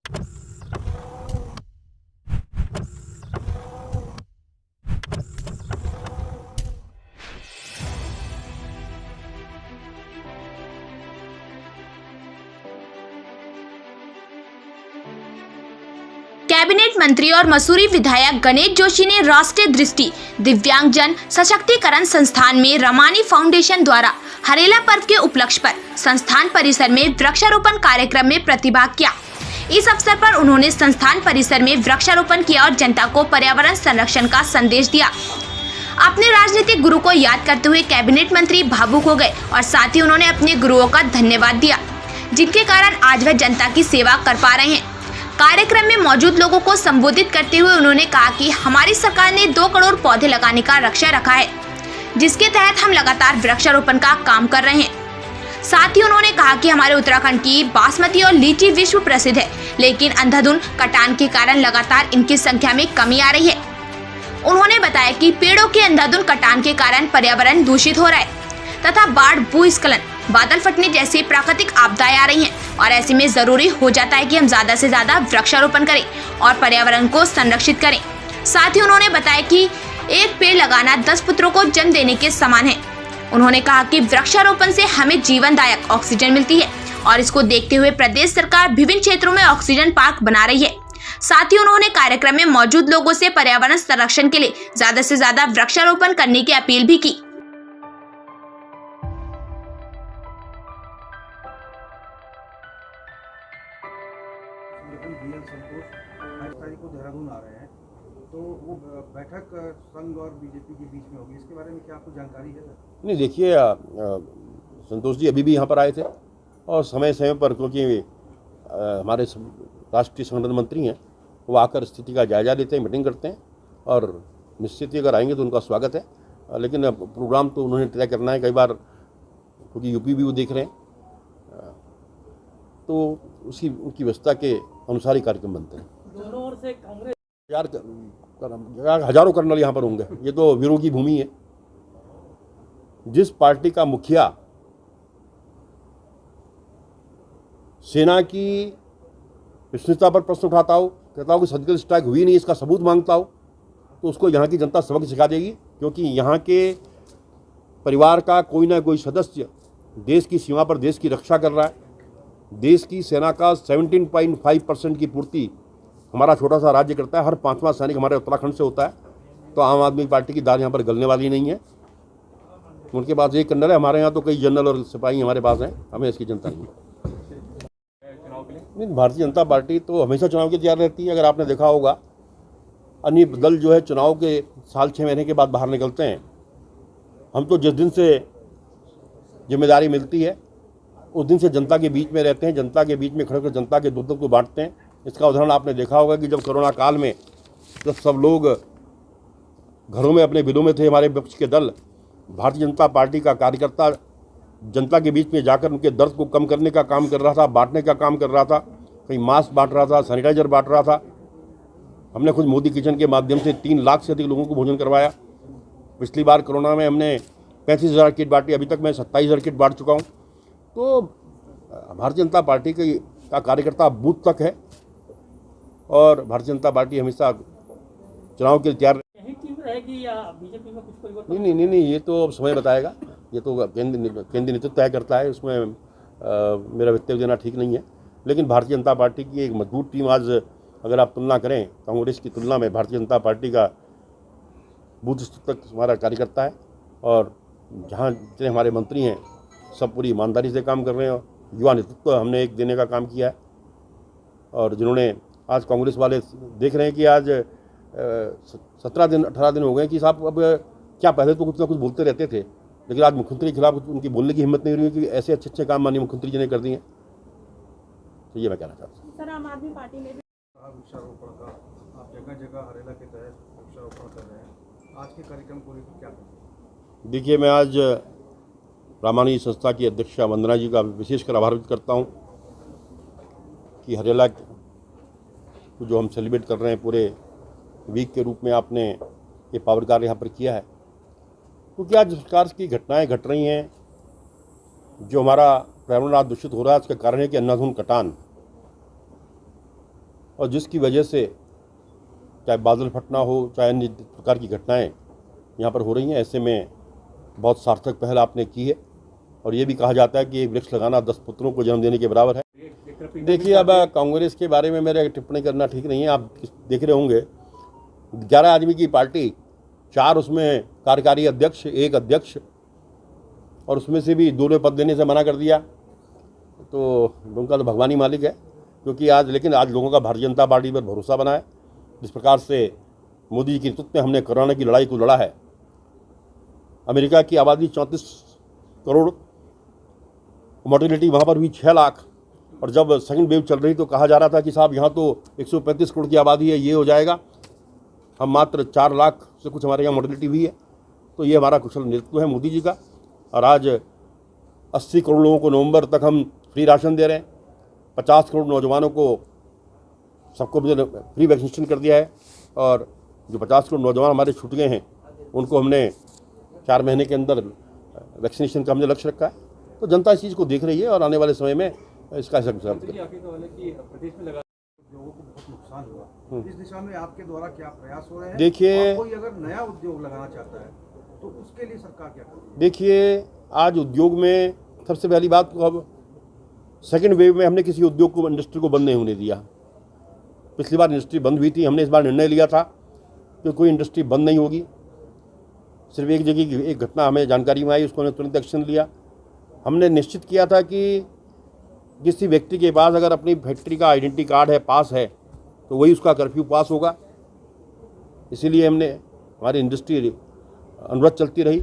Cabinet मंत्री और मसूरी विधायक गणेश जोशी ने राष्ट्रीय दृष्टि दिव्यांगजन सशक्तिकरण संस्थान में रमानी फाउंडेशन द्वारा हरेला पर्व के उपलक्ष्य पर संस्थान परिसर में वृक्षारोपण कार्यक्रम में प्रतिभाग किया। इस अवसर पर उन्होंने संस्थान परिसर में वृक्षारोपण किया और जनता को पर्यावरण संरक्षण का संदेश दिया। अपने राजनीतिक गुरु को याद करते हुए कैबिनेट मंत्री भावुक हो गए और साथ ही उन्होंने अपने गुरुओं का धन्यवाद दिया, जिनके कारण आज वह जनता की सेवा कर पा रहे हैं। कार्यक्रम में मौजूद लोगों को संबोधित करते हुए उन्होंने कहा कि हमारी सरकार ने 2 करोड़ पौधे लगाने का लक्ष्य रखा है, जिसके तहत हम लगातार वृक्षारोपण का काम कर रहे हैं। साथ ही उन्होंने कहा कि हमारे उत्तराखंड की बासमती और लीची विश्व प्रसिद्ध है, लेकिन अंधाधुंध कटान के कारण लगातार इनकी संख्या में कमी आ रही है। उन्होंने बताया कि पेड़ों के अंधाधुंध कटान के कारण पर्यावरण दूषित हो रहा है तथा बाढ़, भूस्खलन, बादल फटने जैसी प्राकृतिक आपदाएं आ रही हैं और ऐसे में जरूरी हो जाता है कि हम ज्यादा से ज्यादा वृक्षारोपण करें और पर्यावरण को संरक्षित करें। साथ ही उन्होंने बताया कि एक पेड़ लगाना 10 पुत्रों को जन्म देने के समान है। उन्होंने कहा कि वृक्षारोपण से हमें जीवनदायक ऑक्सीजन मिलती है और इसको देखते हुए प्रदेश सरकार विभिन्न क्षेत्रों में ऑक्सीजन पार्क बना रही है। साथ ही उन्होंने कार्यक्रम में मौजूद लोगों से पर्यावरण संरक्षण के लिए ज्यादा से ज्यादा वृक्षारोपण करने की अपील भी की। संतोष 28 तारीख को देहरादून आ रहे हैं, तो वो बैठक संघ और बीजेपी के बीच में होगी, इसके बारे में क्या आपको जानकारी है? नहीं, देखिए, संतोष जी अभी भी यहाँ पर आए थे और समय समय पर, क्योंकि हमारे राष्ट्रीय संगठन मंत्री हैं, वो आकर स्थिति का जायजा लेते हैं, मीटिंग करते हैं और निश्चित ही अगर आएंगे तो उनका स्वागत है। लेकिन प्रोग्राम तो उन्होंने तय करना है, कई बार क्योंकि यूपी भी वो देख रहे हैं, तो उनकी व्यवस्था के अनुसार ही कार्यक्रम बनते हैं। दोनों ओर से कांग्रेस हजारों कर्नल यहाँ पर होंगे। ये तो वीरों की भूमि है। जिस पार्टी का मुखिया सेना की विश्वसनीयता पर प्रश्न उठाता हो, कहता हो कि सर्जिकल स्ट्राइक हुई नहीं, इसका सबूत मांगता हो, तो उसको यहाँ की जनता सबक सिखा देगी। क्योंकि यहाँ के परिवार का कोई ना कोई सदस्य देश की सीमा पर देश की रक्षा कर रहा है। देश की सेना का 17.5% की पूर्ति हमारा छोटा सा राज्य करता है। हर 5वां सैनिक हमारे उत्तराखंड से होता है। तो आम आदमी पार्टी की दाल यहाँ पर गलने वाली नहीं है। उनके पास एक कर्नल है, हमारे यहाँ तो कई जनरल और सिपाही हमारे पास हैं। हमें इसकी चिंता नहीं है। भारतीय जनता पार्टी तो हमेशा चुनाव की तैयार रहती है। अगर आपने देखा होगा, अन्य दल जो है चुनाव के साल 6 महीने के बाद बाहर निकलते हैं। हम तो जिस दिन से जिम्मेदारी मिलती है उस दिन से जनता के बीच में रहते हैं, जनता के बीच में खड़े होकर जनता के दुख को बांटते हैं। इसका उदाहरण आपने देखा होगा कि जब कोरोना काल में जब सब लोग घरों में अपने बिलों में थे, हमारे विपक्ष के दल, भारतीय जनता पार्टी का कार्यकर्ता जनता के बीच में जाकर उनके दर्द को कम करने का काम कर रहा था, बांटने का काम कर रहा था। कहीं मास्क बांट रहा था, सैनिटाइजर बांट रहा था। हमने खुद मोदी किचन के माध्यम से 3 लाख से अधिक लोगों को भोजन करवाया। पिछली बार कोरोना में हमने 35,000 किट बांटी, अभी तक मैं 27,000 किट बांट चुका हूँ। तो भारतीय जनता पार्टी का कार्यकर्ता बूथ तक है और भारतीय जनता पार्टी हमेशा चुनाव के लिए तैयार रहेगी या बीजेपी में कुछ परिवर्तन? नहीं, ये तो अब समय बताएगा। ये तो केंद्रीय नेतृत्व तय करता है, उसमें मेरा वक्तव्य देना ठीक नहीं है। लेकिन भारतीय जनता पार्टी की एक मजबूत टीम, आज अगर आप तुलना करें कांग्रेस की तुलना में, भारतीय जनता पार्टी का बूथ स्तर तक हमारा कार्यकर्ता है और जहाँ जितने हमारे मंत्री हैं सब पूरी ईमानदारी से काम कर रहे हैं। युवा नेतृत्व हमने एक देने का काम किया है और जिन्होंने आज कांग्रेस वाले देख रहे हैं कि आज 17 दिन 18 दिन हो गए कि साहब अब क्या, पहले तो कुछ ना कुछ बोलते रहते थे, लेकिन आज मुख्यमंत्री के खिलाफ उनकी बोलने की हिम्मत नहीं रही कि ऐसे अच्छे काम माननीय मुख्यमंत्री जी ने कर दिए। तो ये मैं कहना चाहता हूँ। सर, आम आदमी पार्टी में वृक्षारोपण का आप जगह जगह हरेला के तहत वृक्षारोपण कर रहे हैं, आज के कार्यक्रम को लेकर क्या कहेंगे? देखिए, मैं आज रामानी संस्था की अध्यक्षा वंदना जी का विशेषकर आभार व्यक्त करता हूँ कि हरेला को जो हम सेलिब्रेट कर रहे हैं पूरे वीक के रूप में आपने ये पावर कार्य यहाँ पर किया है। क्योंकि आज जिस प्रकार की घटनाएं घट रही हैं, जो हमारा पर्यावरण आज दूषित हो रहा है, उसका कारण है कि अंधाधुंध कटान। और जिसकी वजह से चाहे बादल फटना हो, चाहे अन्य प्रकार की घटनाएं यहाँ पर हो रही हैं। ऐसे में बहुत सार्थक पहल आपने की है और ये भी कहा जाता है कि एक वृक्ष लगाना 10 पुत्रों को जन्म देने के बराबर है। देखिए, अब कांग्रेस के बारे में मेरे टिप्पणी करना ठीक नहीं है। आप देख रहे होंगे 11 आदमी की पार्टी, 4 उसमें कार्यकारी अध्यक्ष, 1 अध्यक्ष, और उसमें से भी 2 पद देने से मना कर दिया। तो उनका तो भगवान ही मालिक है, क्योंकि आज लोगों का भारतीय जनता पार्टी पर भरोसा बना है। जिस प्रकार से मोदी जी के नेतृत्व में हमने कोरोना की लड़ाई को लड़ा है। अमेरिका की आबादी 34 करोड़, मोर्टेलिटी वहाँ पर भी 6 लाख, और जब सेकंड वेव चल रही तो कहा जा रहा था कि साहब यहाँ तो 135 करोड़ की आबादी है, ये हो जाएगा। हम मात्र 4 लाख से कुछ हमारे यहाँ मोर्टेलिटी हुई है। तो ये हमारा कुशल नेतृत्व है मोदी जी का। और आज 80 करोड़ लोगों को नवंबर तक हम फ्री राशन दे रहे हैं। 50 करोड़ नौजवानों को सबको फ्री वैक्सीनेशन कर दिया है। और जो 50 करोड़ नौजवान हमारे छूट गए हैं उनको हमने 4 महीने के अंदर वैक्सीनेशन का हमने लक्ष्य रखा है। तो जनता इस चीज़ को देख रही है और आने वाले समय में इसका उद्योगों को बहुत नुकसान हुआ, इस दिशा में आपके द्वारा क्या प्रयास हो रहे हैं? देखिए, कोई अगर नया उद्योग लगाना चाहता है तो उसके लिए सरकार क्या कर रही है? देखिए, आज उद्योग में सबसे पहली बात तो अब सेकंड वेव में हमने किसी उद्योग को, इंडस्ट्री को बंद नहीं होने दिया। पिछली बार इंडस्ट्री बंद हुई थी, हमने इस बार निर्णय लिया था कि कोई इंडस्ट्री बंद नहीं होगी। सिर्फ एक जगह की एक घटना हमें जानकारी में आई, उसको हमने तुरंत एक्शन लिया। हमने निश्चित किया था कि किसी व्यक्ति के पास अगर अपनी फैक्ट्री का आइडेंटिटी कार्ड है, पास है, तो वही उसका कर्फ्यू पास होगा। इसीलिए हमारी इंडस्ट्री अनवरत चलती रही।